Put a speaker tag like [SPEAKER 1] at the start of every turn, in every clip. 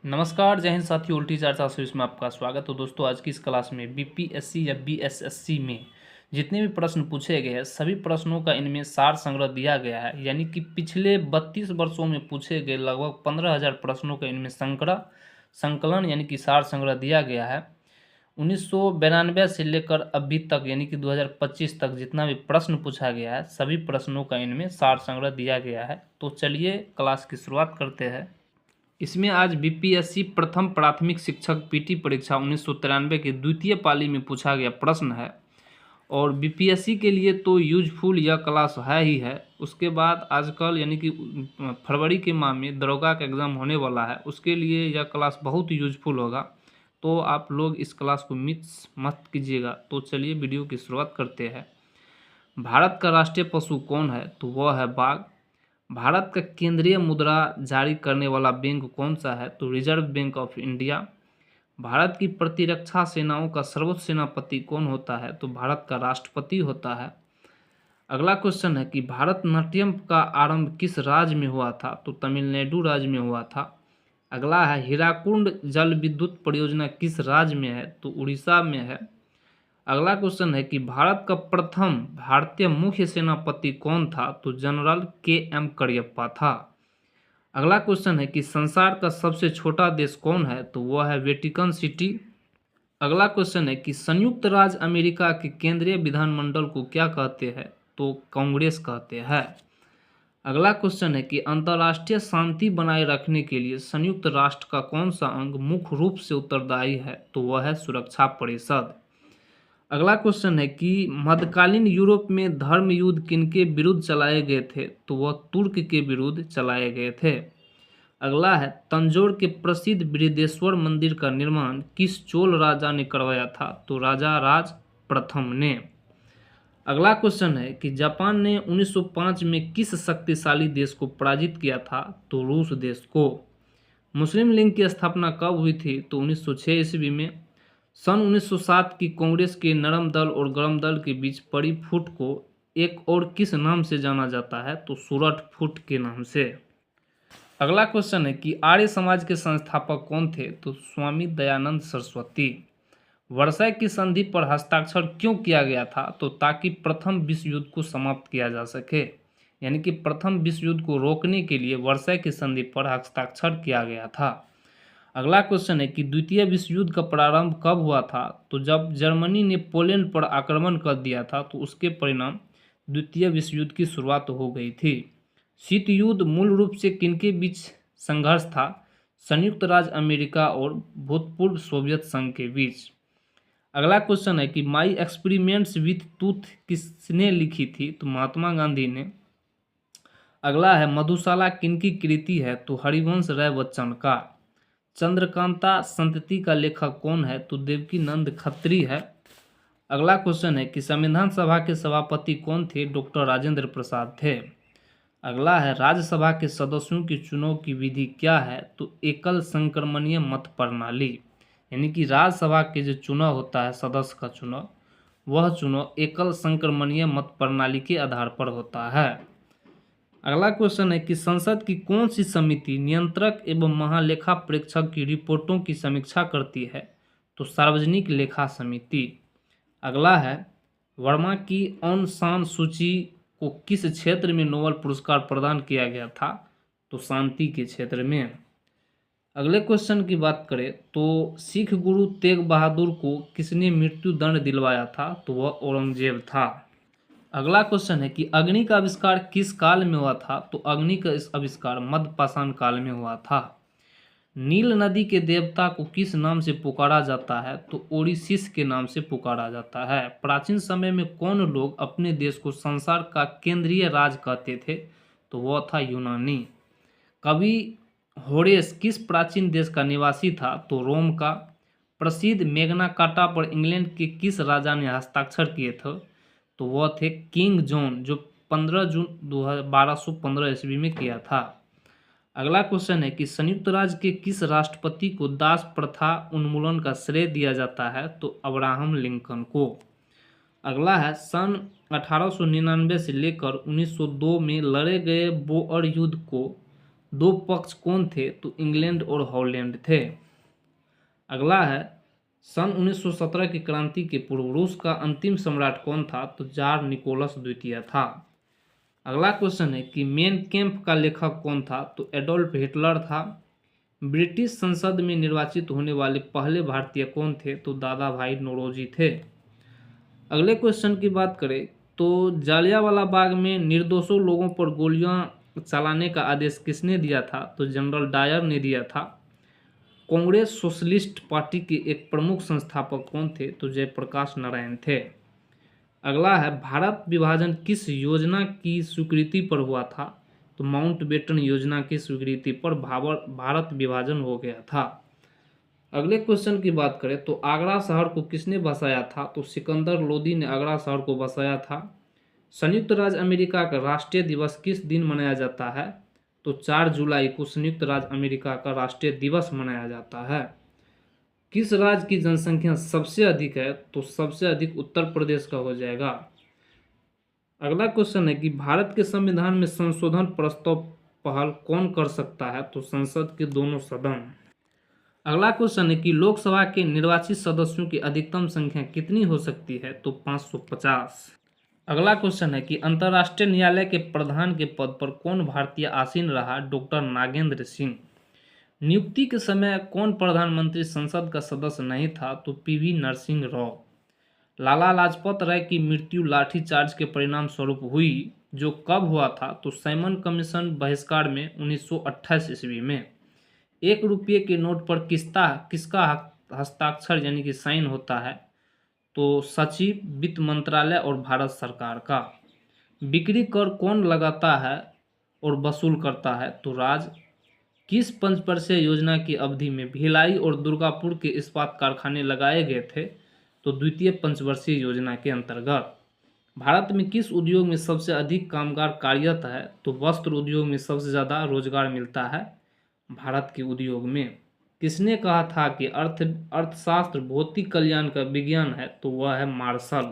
[SPEAKER 1] नमस्कार, जय हिंद साथियों। उल्टी चर्चा सीरीज में आपका स्वागत है। दोस्तों, आज की इस क्लास में बीपीएससी या बीएसएससी में जितने भी प्रश्न पूछे गए हैं सभी प्रश्नों का इनमें सार संग्रह दिया गया है। यानी कि पिछले 32 वर्षों में पूछे गए लगभग 15,000 प्रश्नों का इनमें संकलन यानी कि सार संग्रह दिया गया है। 1992 से लेकर अभी तक यानी कि 2025 तक जितना भी प्रश्न पूछा गया है सभी प्रश्नों का इनमें सार संग्रह दिया गया है। तो चलिए क्लास की शुरुआत करते हैं। इसमें आज बीपीएससी प्रथम प्राथमिक शिक्षक पीटी परीक्षा 1993 के द्वितीय पाली में पूछा गया प्रश्न है। और बीपीएससी के लिए तो यूजफुल यह क्लास है ही है। उसके बाद आजकल यानी कि फरवरी के माह में दरोगा का एग्ज़ाम होने वाला है, उसके लिए यह क्लास बहुत यूजफुल होगा। तो आप लोग इस क्लास को मिस मत कीजिएगा। तो चलिए वीडियो की शुरुआत करते हैं। भारत का राष्ट्रीय पशु कौन है? तो वह है बाघ। भारत का केंद्रीय मुद्रा जारी करने वाला बैंक कौन सा है? तो reserve bank of India. Bharat की प्रतिरक्षा सेनाओं का सर्वोच्च सेनापति कौन होता है? तो भारत का राष्ट्रपति होता है। अगला क्वेश्चन है कि भारतनाट्यम का आरंभ किस राज्य में हुआ था? तो तमिलनाडु राज्य में हुआ था। अगला है हीराकुंड जल विद्युत परियोजना किस राज्य में है? तो उड़ीसा में है। अगला क्वेश्चन है कि भारत का प्रथम भारतीय मुख्य सेनापति कौन था? तो जनरल के.एम. करियप्पा था। अगला क्वेश्चन है कि संसार का सबसे छोटा देश कौन है? तो वह है वेटिकन सिटी। अगला क्वेश्चन है कि संयुक्त राज्य अमेरिका के केंद्रीय विधानमंडल को क्या कहते हैं? तो कांग्रेस कहते हैं। अगला क्वेश्चन है कि अंतर्राष्ट्रीय शांति बनाए रखने के लिए संयुक्त राष्ट्र का कौन सा अंग मुख्य रूप से उत्तरदायी है? तो वह है सुरक्षा परिषद। अगला क्वेश्चन है कि मध्यकालीन यूरोप में धर्म युद्ध किनके विरुद्ध चलाए गए थे? तो वह तुर्क के विरुद्ध चलाए गए थे। अगला है तंजौर के प्रसिद्ध बृहदेश्वर मंदिर का निर्माण किस चोल राजा ने करवाया था? तो राजा राज प्रथम ने। अगला क्वेश्चन है कि जापान ने 1905 में किस शक्तिशाली देश को पराजित किया था? तो रूस देश को। मुस्लिम लीग की स्थापना कब हुई थी? तो 1906 ईस्वी में। सन 1907 की कांग्रेस के नरम दल और गरम दल के बीच पड़ी फुट को एक और किस नाम से जाना जाता है? तो सूरठ फुट के नाम से। अगला क्वेश्चन है कि आर्य समाज के संस्थापक कौन थे? तो स्वामी दयानंद सरस्वती। वर्साई की संधि पर हस्ताक्षर क्यों किया गया था? तो ताकि प्रथम विश्व युद्ध को समाप्त किया जा सके। यानी कि प्रथम विश्व युद्ध को रोकने के लिए वर्साई की संधि पर हस्ताक्षर किया गया था। अगला क्वेश्चन है कि द्वितीय विश्व युद्ध का प्रारंभ कब हुआ था? तो जब जर्मनी ने पोलैंड पर आक्रमण कर दिया था तो उसके परिणाम द्वितीय विश्व युद्ध की शुरुआत हो गई थी। शीत युद्ध मूल रूप से किनके बीच संघर्ष था? संयुक्त राज्य अमेरिका और भूतपूर्व सोवियत संघ के बीच। अगला क्वेश्चन है कि माई एक्सपेरिमेंट्स विथ टूथ किसने लिखी थी? तो महात्मा गांधी ने। अगला है मधुशाला किनकी कृति है? तो हरिवंश राय बच्चन का। चंद्रकांता संतति का लेखक कौन है? तो देवकीनंद खत्री है। अगला क्वेश्चन है कि संविधान सभा के सभापति कौन थे? डॉक्टर राजेंद्र प्रसाद थे। अगला है राज्यसभा के सदस्यों के चुनाव की विधि क्या है? तो एकल संक्रमणीय मत प्रणाली। यानी कि राज्यसभा के जो चुनाव होता है सदस्य का चुनाव, वह चुनाव एकल संक्रमणीय मत प्रणाली के आधार पर होता है। अगला क्वेश्चन है कि संसद की कौन सी समिति नियंत्रक एवं महालेखा परीक्षक की रिपोर्टों की समीक्षा करती है? तो सार्वजनिक लेखा समिति। अगला है वर्मा की ऑन सान सूची को किस क्षेत्र में नोबेल पुरस्कार प्रदान किया गया था? तो शांति के क्षेत्र में। अगले क्वेश्चन की बात करें तो सिख गुरु तेग बहादुर को किसने मृत्यु दंड दिलवाया था? तो वह औरंगजेब था। अगला क्वेश्चन है कि अग्नि का आविष्कार किस काल में हुआ था? तो अग्नि का इस आविष्कार मध्य पाषाण काल में हुआ था। नील नदी के देवता को किस नाम से पुकारा जाता है? तो ओडिसिस के नाम से पुकारा जाता है। प्राचीन समय में कौन लोग अपने देश को संसार का केंद्रीय राज कहते थे? तो वह था यूनानी। कवि होरेस किस प्राचीन देश का निवासी था? तो रोम का। प्रसिद्ध मेग्ना कार्टा पर इंग्लैंड के किस राजा ने हस्ताक्षर किए थे? तो वह थे किंग जॉन, जो 15 जून 1215 ईस्वी में किया था। अगला क्वेश्चन है कि संयुक्त राज्य के किस राष्ट्रपति को दास प्रथा उन्मूलन का श्रेय दिया जाता है? तो अब्राहम लिंकन को। अगला है सन 1899 से लेकर 1902 में लड़े गए बोअर युद्ध को दो पक्ष कौन थे? तो इंग्लैंड और हॉलैंड थे। अगला है, सन 1917 की क्रांति के पूर्व रूस का अंतिम सम्राट कौन था? तो जार निकोलस द्वितीय था। अगला क्वेश्चन है कि मेन कैम्प का लेखक कौन था? तो एडोल्फ हिटलर था। ब्रिटिश संसद में निर्वाचित होने वाले पहले भारतीय कौन थे? तो दादा भाई नौरोजी थे। अगले क्वेश्चन की बात करें तो जालियांवाला बाग में निर्दोषों लोगों पर गोलियां चलाने का आदेश किसने दिया था? तो जनरल डायर ने दिया था। कांग्रेस सोशलिस्ट पार्टी के एक प्रमुख संस्थापक कौन थे? तो जयप्रकाश नारायण थे। अगला है, भारत विभाजन किस योजना की स्वीकृति पर हुआ था? तो माउंटबेटन योजना की स्वीकृति पर भारत विभाजन हो गया था। अगले क्वेश्चन की बात करें तो आगरा शहर को किसने बसाया था? तो सिकंदर लोदी ने आगरा शहर को बसाया था। संयुक्त राज्य अमेरिका का राष्ट्रीय दिवस किस दिन मनाया जाता है? तो 4 जुलाई को संयुक्त राज्य अमेरिका का राष्ट्रीय दिवस मनाया जाता है। किस राज्य की जनसंख्या सबसे अधिक है? तो सबसे अधिक उत्तर प्रदेश का हो जाएगा। अगला क्वेश्चन है कि भारत के संविधान में संशोधन प्रस्ताव पहल कौन कर सकता है? तो संसद के दोनों सदन। अगला क्वेश्चन है कि लोकसभा के निर्वाचित सदस्यों की अधिकतम संख्या कितनी हो सकती है? तो 550। अगला क्वेश्चन है कि अंतर्राष्ट्रीय न्यायालय के प्रधान के पद पर कौन भारतीय आसीन रहा? डॉक्टर नागेंद्र सिंह। नियुक्ति के समय कौन प्रधानमंत्री संसद का सदस्य नहीं था? तो पीवी नरसिंह राव। लाला लाजपत राय की मृत्यु लाठीचार्ज के परिणाम स्वरूप हुई, जो कब हुआ था? तो साइमन कमीशन बहिष्कार में 1928 ईस्वी में। 1 रुपये के नोट पर किसका हस्ताक्षर यानी कि साइन होता है? तो सचिव, वित्त मंत्रालय और भारत सरकार का। बिक्री कर कौन लगाता है और वसूल करता है? तो राज्य। किस पंचवर्षीय योजना की अवधि में भिलाई और दुर्गापुर के इस्पात कारखाने लगाए गए थे? तो द्वितीय पंचवर्षीय योजना के अंतर्गत। भारत में किस उद्योग में सबसे अधिक कामगार कार्यरत है? तो वस्त्र उद्योग में सबसे ज़्यादा रोजगार मिलता है भारत के उद्योग में। किसने कहा था कि अर्थशास्त्र भौतिक कल्याण का विज्ञान है? तो वह है मार्शल।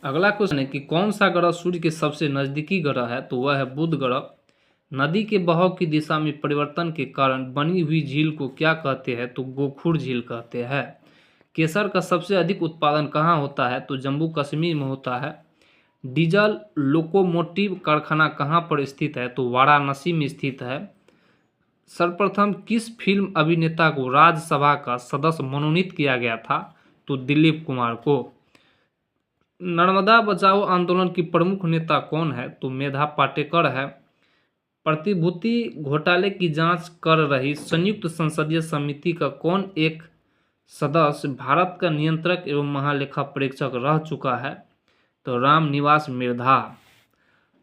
[SPEAKER 1] अगला क्वेश्चन है कि कौन सा ग्रह सूर्य के सबसे नजदीकी ग्रह है? तो वह है बुध ग्रह। नदी के बहाव की दिशा में परिवर्तन के कारण बनी हुई झील को क्या कहते हैं? तो गोखुर झील कहते हैं। केसर का सबसे अधिक उत्पादन कहाँ होता है? तो जम्मू कश्मीर में होता है। डीजल लोकोमोटिव कारखाना कहाँ पर स्थित है? तो वाराणसी में स्थित है। सर्वप्रथम किस फिल्म अभिनेता को राज्यसभा का सदस्य मनोनीत किया गया था? तो दिलीप कुमार को। नर्मदा बचाओ आंदोलन की प्रमुख नेता कौन है? तो मेधा पाटेकर है। प्रतिभूति घोटाले की जांच कर रही संयुक्त संसदीय समिति का कौन एक सदस्य भारत का नियंत्रक एवं महालेखा परीक्षक रह चुका है? तो रामनिवास मिर्धा।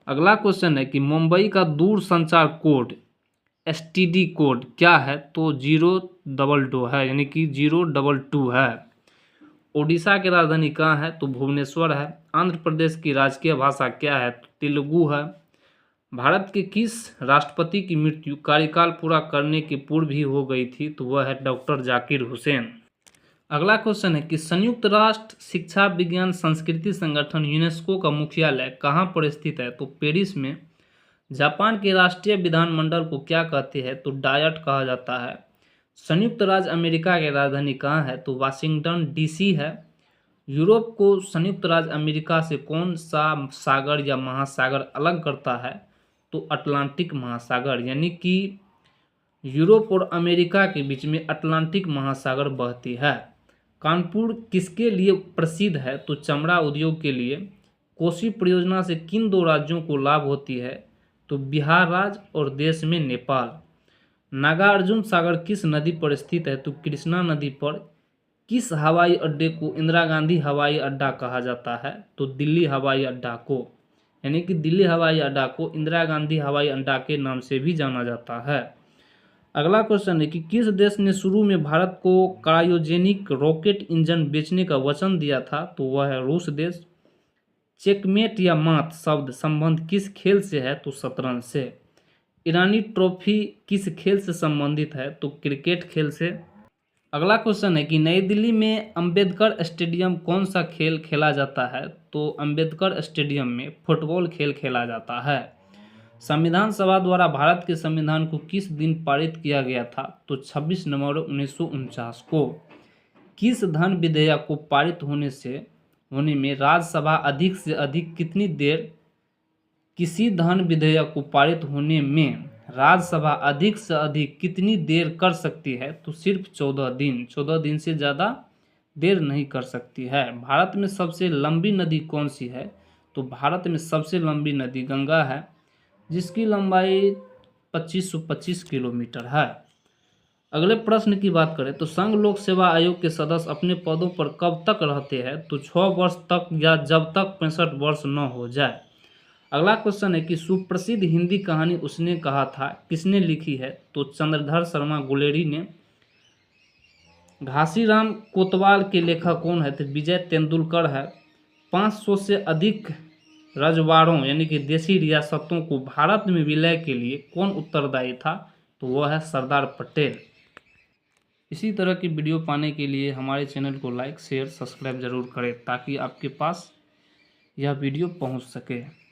[SPEAKER 1] अगला क्वेश्चन है कि मुंबई का दूर संचार कोड STD कोड क्या है? तो 022 है, यानी कि 022 है। ओडिशा की राजधानी कहाँ है? तो भुवनेश्वर है। आंध्र प्रदेश की राजकीय भाषा क्या है? तो तेलुगु है। भारत के किस राष्ट्रपति की मृत्यु कार्यकाल पूरा करने के पूर्व ही हो गई थी? तो वह है डॉक्टर जाकिर हुसैन। अगला क्वेश्चन है कि संयुक्त राष्ट्र शिक्षा विज्ञान संस्कृति संगठन यूनेस्को का मुख्यालय कहाँ पर स्थित है? तो पेरिस में। जापान के राष्ट्रीय विधानमंडल को क्या कहते हैं? तो डायट कहा जाता है। संयुक्त राज्य अमेरिका की राजधानी कहाँ है? तो वाशिंगटन DC है। यूरोप को संयुक्त राज्य अमेरिका से कौन सा सागर या महासागर अलग करता है? तो अटलांटिक महासागर, यानी कि यूरोप और अमेरिका के बीच में अटलांटिक महासागर बहती है। कानपुर किसके लिए प्रसिद्ध है? तो चमड़ा उद्योग के लिए। कोसी परियोजना से किन 2 राज्यों को लाभ होती है? तो बिहार राज्य और देश में नेपाल। नागार्जुन सागर किस नदी पर स्थित है? तो कृष्णा नदी पर। किस हवाई अड्डे को इंदिरा गांधी हवाई अड्डा कहा जाता है? तो दिल्ली हवाई अड्डा को, यानी कि दिल्ली हवाई अड्डा को इंदिरा गांधी हवाई अड्डा के नाम से भी जाना जाता है। अगला क्वेश्चन है कि किस देश ने शुरू में भारत को क्रायोजेनिक रॉकेट इंजन बेचने का वचन दिया था? तो वह है रूस देश। चेकमेट या मात शब्द संबंध किस खेल से है? तो शतरंज से। ईरानी ट्रॉफी किस खेल से संबंधित है? तो क्रिकेट खेल से। अगला क्वेश्चन है कि नई दिल्ली में अंबेडकर स्टेडियम कौन सा खेल खेला जाता है? तो अंबेडकर स्टेडियम में फुटबॉल खेल खेला जाता है। संविधान सभा द्वारा भारत के संविधान को किस दिन पारित किया गया था? तो 26 नवंबर 1949 को। किस धन विधेयक को पारित होने में राज्यसभा अधिक से अधिक कितनी देर किसी धन विधेयक को पारित होने में राज्यसभा अधिक से अधिक कितनी देर कर सकती है? तो सिर्फ 14 दिन। 14 दिन से ज़्यादा देर नहीं कर सकती है। भारत में सबसे लंबी नदी कौन सी है? तो भारत में सबसे लंबी नदी गंगा है, जिसकी लंबाई 2525 किलोमीटर है। अगले प्रश्न की बात करें तो संघ लोक सेवा आयोग के सदस्य अपने पदों पर कब तक रहते हैं? तो 6 वर्ष तक या जब तक 65 वर्ष न हो जाए। अगला क्वेश्चन है कि सुप्रसिद्ध हिंदी कहानी उसने कहा था किसने लिखी है? तो चंद्रधर शर्मा गुलेरी ने। घासीराम कोतवाल के लेखक कौन है? तो विजय तेंदुलकर है। 500 से अधिक रजवाड़ों यानी कि देशी रियासतों को भारत में विलय के लिए कौन उत्तरदायी था? तो वह है सरदार पटेल। इसी तरह की वीडियो पाने के लिए हमारे चैनल को लाइक शेयर सब्सक्राइब जरूर करें ताकि आपके पास यह वीडियो पहुंच सके।